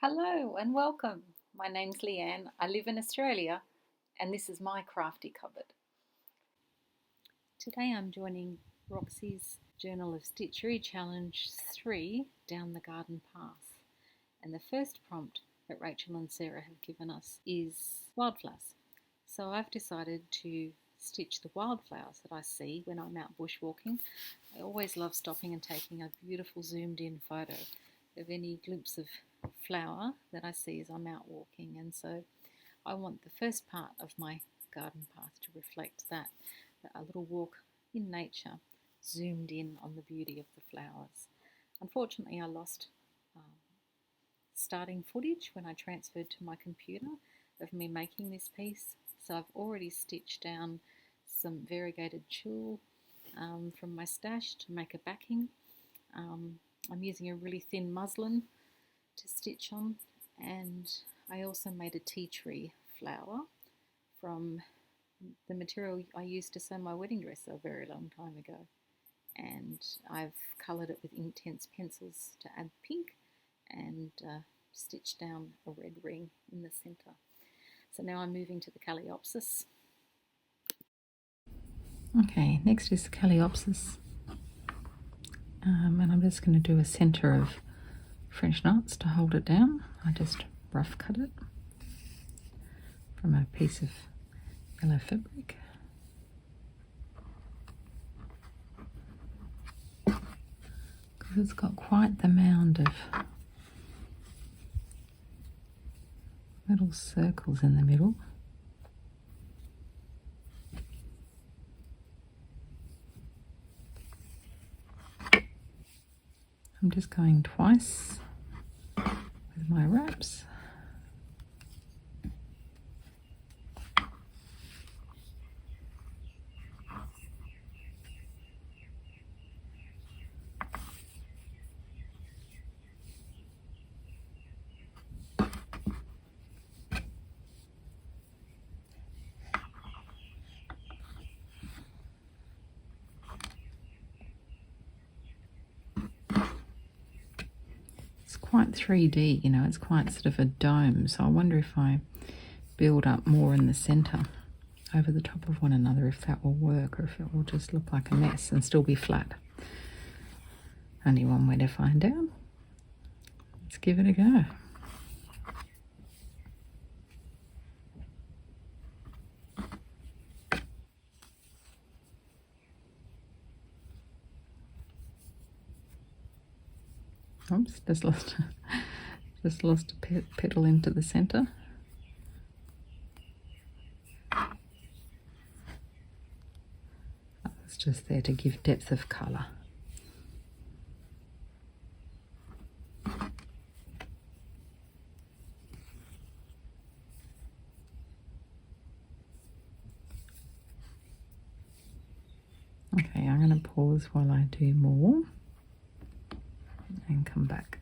Hello and welcome. My name's Leanne. I live in Australia and this is my crafty cupboard. Today I'm joining Roxy's Journal of Stitchery Challenge 3 down the garden path. And the first prompt that Rachel and Sarah have given us is wildflowers. So I've decided to stitch the wildflowers that I see when I'm out bushwalking. I always love stopping and taking a beautiful zoomed in photo of any glimpse of flower that I see as I'm out walking, and so I want the first part of my garden path to reflect that, a little walk in nature zoomed in on the beauty of the flowers. Unfortunately I lost starting footage when I transferred to my computer of me making this piece, so I've already stitched down some variegated tulle from my stash to make a backing. I'm using a really thin muslin to stitch on, and I also made a tea tree flower from the material I used to sew my wedding dress a very long time ago, and I've coloured it with Inktense pencils to add pink and stitched down a red ring in the centre. So now I'm moving to the calliopsis. Okay, next is the calliopsis. And I'm just going to do a centre of French knots to hold it down. I just rough cut it from a piece of yellow fabric. Because it's got quite the mound of little circles in the middle. I'm just going twice with my wraps. Quite 3D, you know, it's quite sort of a dome, so I wonder if I build up more in the centre over the top of one another, if that will work, or if it will just look like a mess and still be flat. Only one way to find out. Let's give it a go. Oops, just lost a petal into the centre. It's just there to give depth of colour. Okay, I'm going to pause while I do more and come back.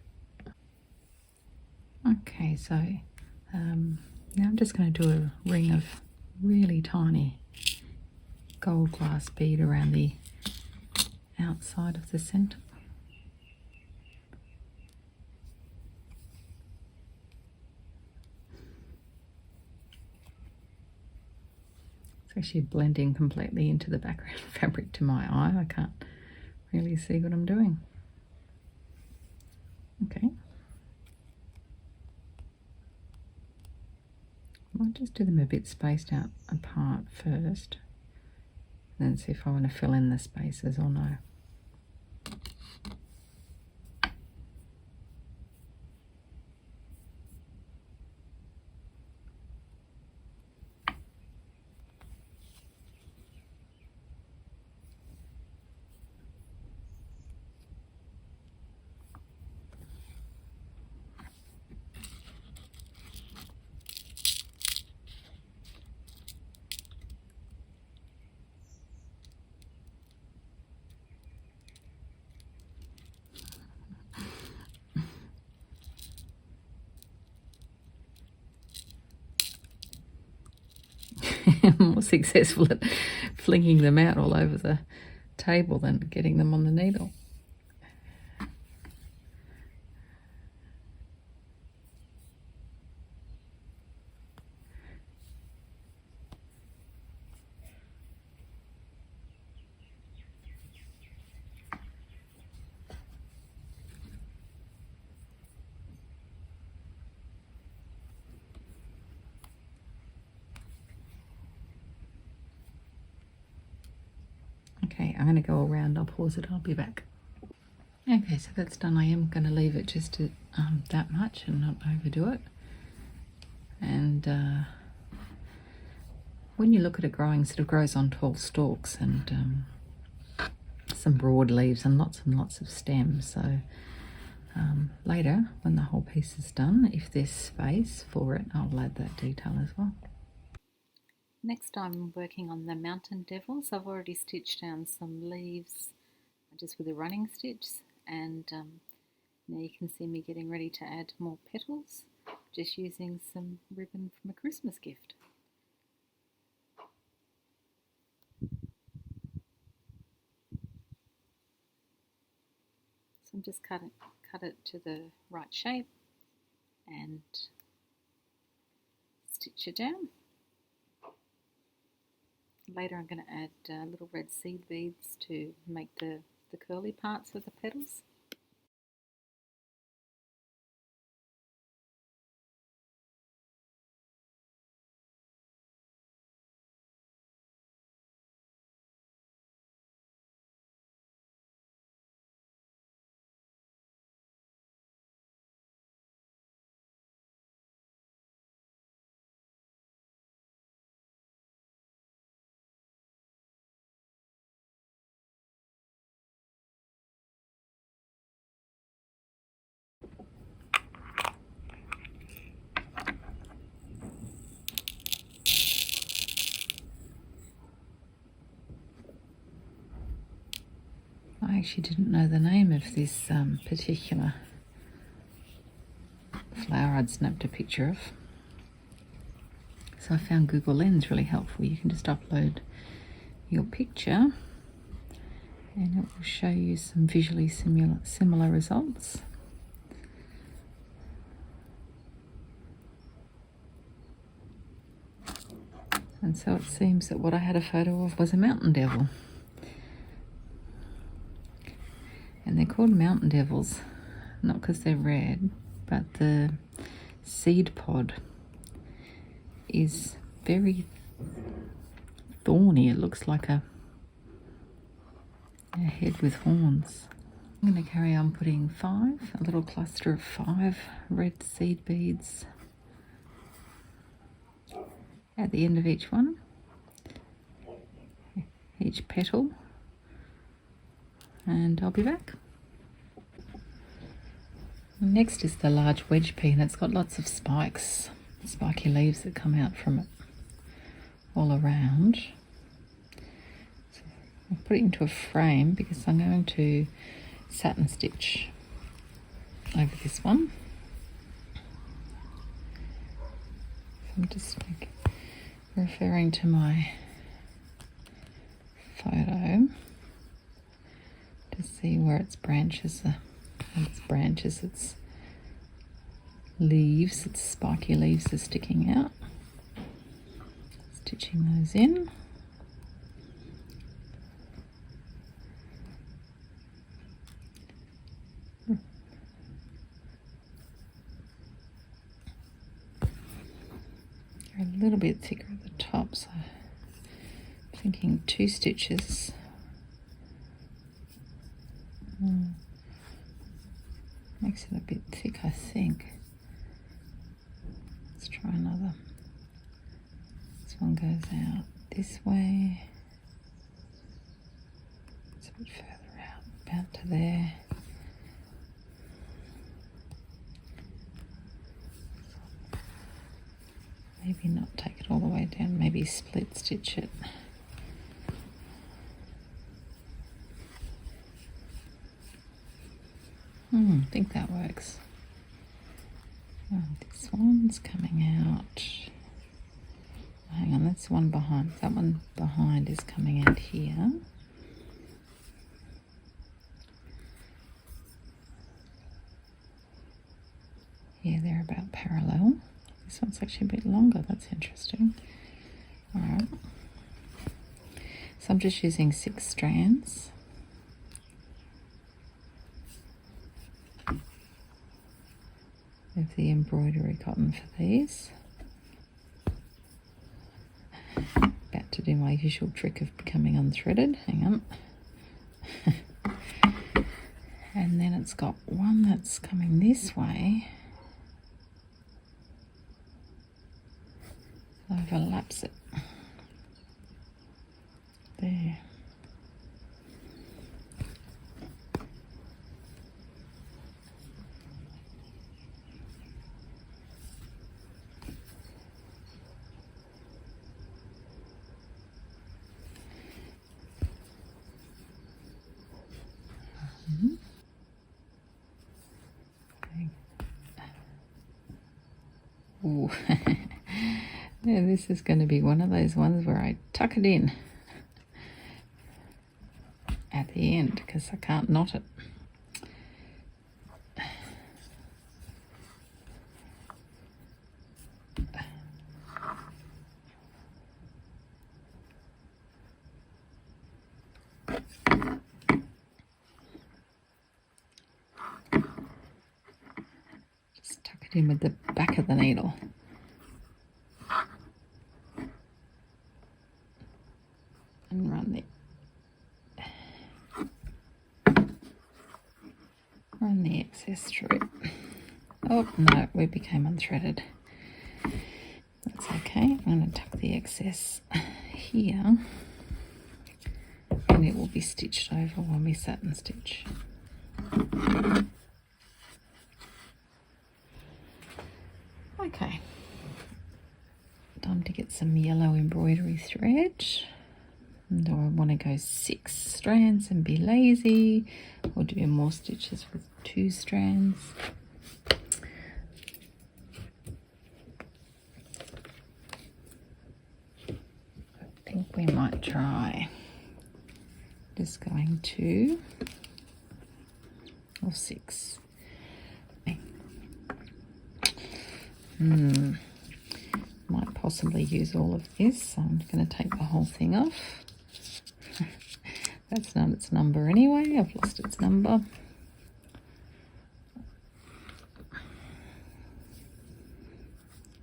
Okay, so now I'm just going to do a ring of really tiny gold glass bead around the outside of the centre. It's actually blending completely into the background fabric to my eye. I can't really see what I'm doing. Okay. I'll just do them a bit spaced out apart first, and then see if I want to fill in the spaces or no. More successful at flinging them out all over the table than getting them on the needle. Okay, I'm going to go around. I'll pause it. I'll be back. Okay, so that's done. I am going to leave it just to, that much and not overdo it. And when you look at it growing, it sort of grows on tall stalks and some broad leaves and lots of stems. So later, when the whole piece is done, if there's space for it, I'll add that detail as well. Next I'm working on the mountain devils. I've already stitched down some leaves just with a running stitch, and now you can see me getting ready to add more petals, just using some ribbon from a Christmas gift. So I'm just cut it to the right shape and stitch it down. Later I'm going to add little red seed beads to make the curly parts of the petals. I actually didn't know the name of this particular flower I'd snapped a picture of. So I found Google Lens really helpful. You can just upload your picture and it will show you some visually similar results. And so it seems that what I had a photo of was a mountain devil. And they're called mountain devils, not because they're red, but the seed pod is very thorny. It looks like a head with horns. I'm going to carry on putting a little cluster of 5 red seed beads at the end of each one, each petal, and I'll be back. Next is the large wedge pea, and it's got lots of spikes, spiky leaves that come out from it all around. So I'll put it into a frame because I'm going to satin stitch over this one. So I'm just referring to my photo to see where its branches are. Its leaves, its spiky leaves are sticking out. Stitching those in. They're a little bit thicker at the top, so I'm thinking 2 stitches. Makes it a bit thick, I think. Let's try another. This one goes out this way. It's a bit further out, about to there. Maybe not take it all the way down, maybe split stitch it. I think that works. Oh, this one's coming out. Hang on, that's the one behind. That one behind is coming out here. Yeah, they're about parallel. This one's actually a bit longer. That's interesting. All right. So I'm just using 6 strands. Of the embroidery cotton for these. About to do my usual trick of becoming unthreaded. Hang on. And then it's got one that's coming this way. Overlaps it. There. Ooh. Yeah, this is going to be one of those ones where I tuck it in at the end because I can't knot it. Just tuck it in with the back of the needle. And run the excess through. Oh no, we became unthreaded. That's okay. I'm going to tuck the excess here, and it will be stitched over when we satin stitch. Okay, time to get some yellow embroidery thread. Do I want to go 6 strands and be lazy, or do more stitches with 2 strands? I think we might try just going 2 or 6. Might possibly use all of this, so I'm going to take the whole thing off. That's not its number anyway. I've lost its number.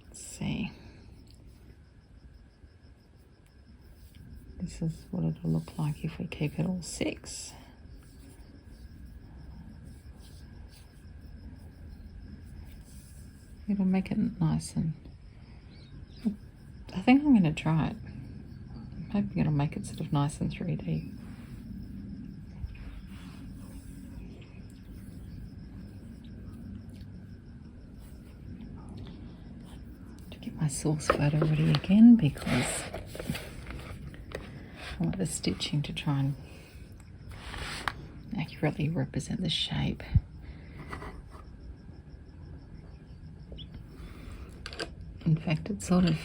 Let's see. This is what it'll look like if we keep it all 6. It'll make it nice, and I think I'm going to try it. I'm hoping it'll make it sort of nice and 3D. To get my source photo ready again, because I want the stitching to try and accurately represent the shape. In fact, it's sort of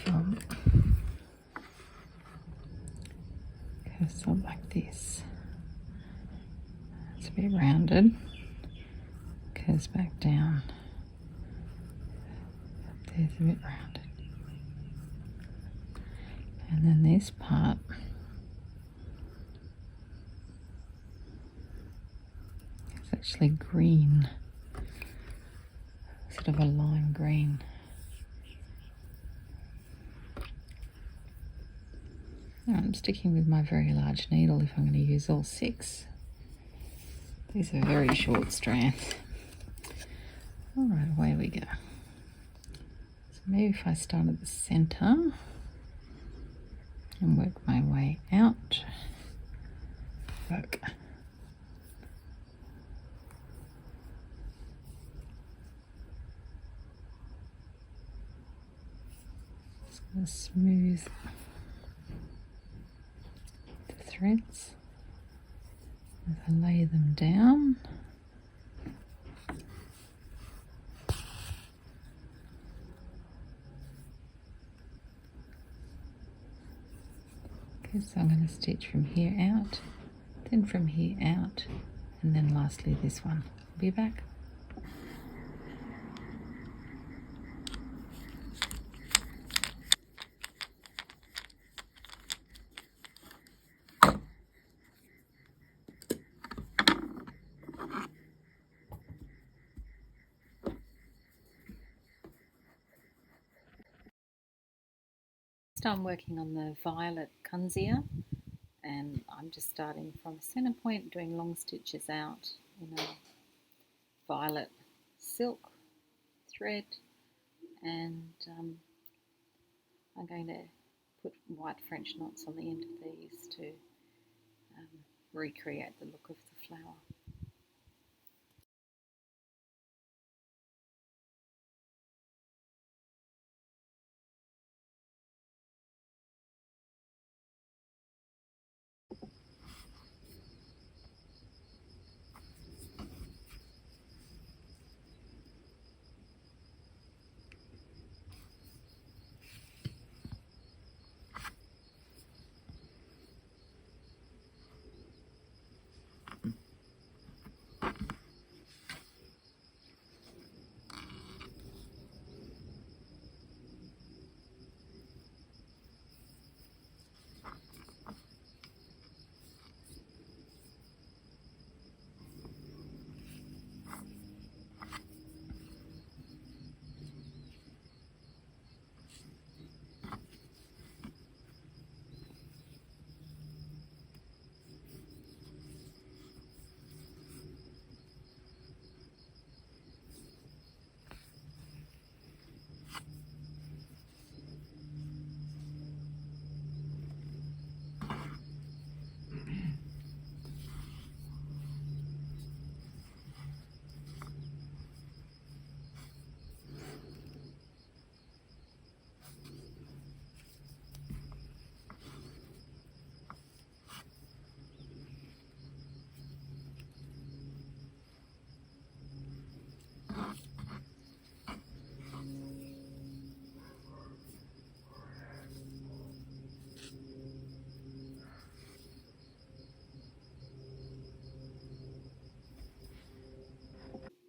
curves up like this. It's a bit rounded, curves back down. There's a bit rounded. And then this part is actually green, sort of a lime green. I'm sticking with my very large needle if I'm going to use all 6. These are very short strands. Alright, away we go. So maybe if I start at the centre and work my way out. Work. Just going to smooth threads as I lay them down. Okay, so I'm going to stitch from here out, then from here out, and then lastly this one. I'll be back. Next I'm working on the violet Kunzea, and I'm just starting from a center point, doing long stitches out in a violet silk thread, and I'm going to put white French knots on the end of these to recreate the look of the flower.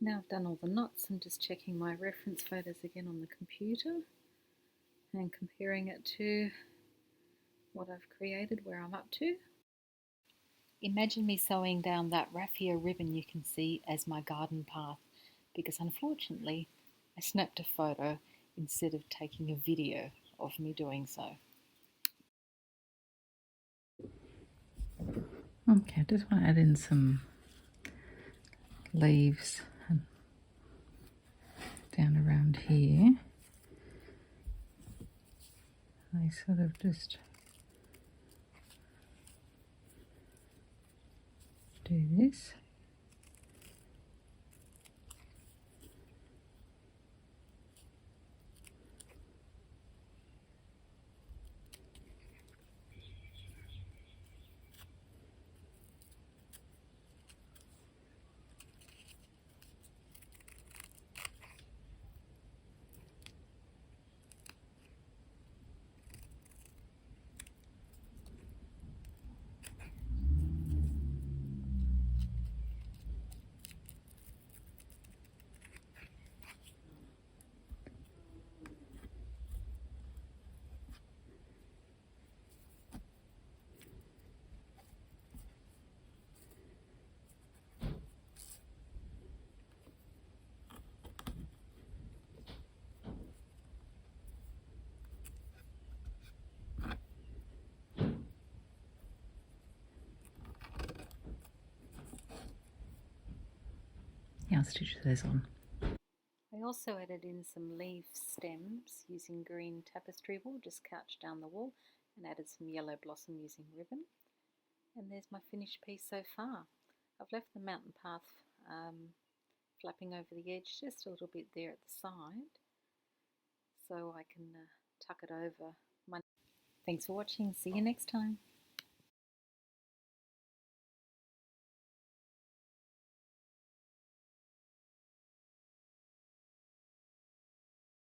Now I've done all the knots, I'm just checking my reference photos again on the computer and comparing it to what I've created, where I'm up to. Imagine me sewing down that raffia ribbon you can see as my garden path, because unfortunately I snapped a photo instead of taking a video of me doing so. Okay, I just want to add in some leaves down around here. I sort of just do this. Yeah, I'll stitch those on. I also added in some leaf stems using green tapestry wool, just couched down the wall, and added some yellow blossom using ribbon. And there's my finished piece so far. I've left the mountain path flapping over the edge just a little bit there at the side, so I can tuck it over. Thanks for watching, see you next time.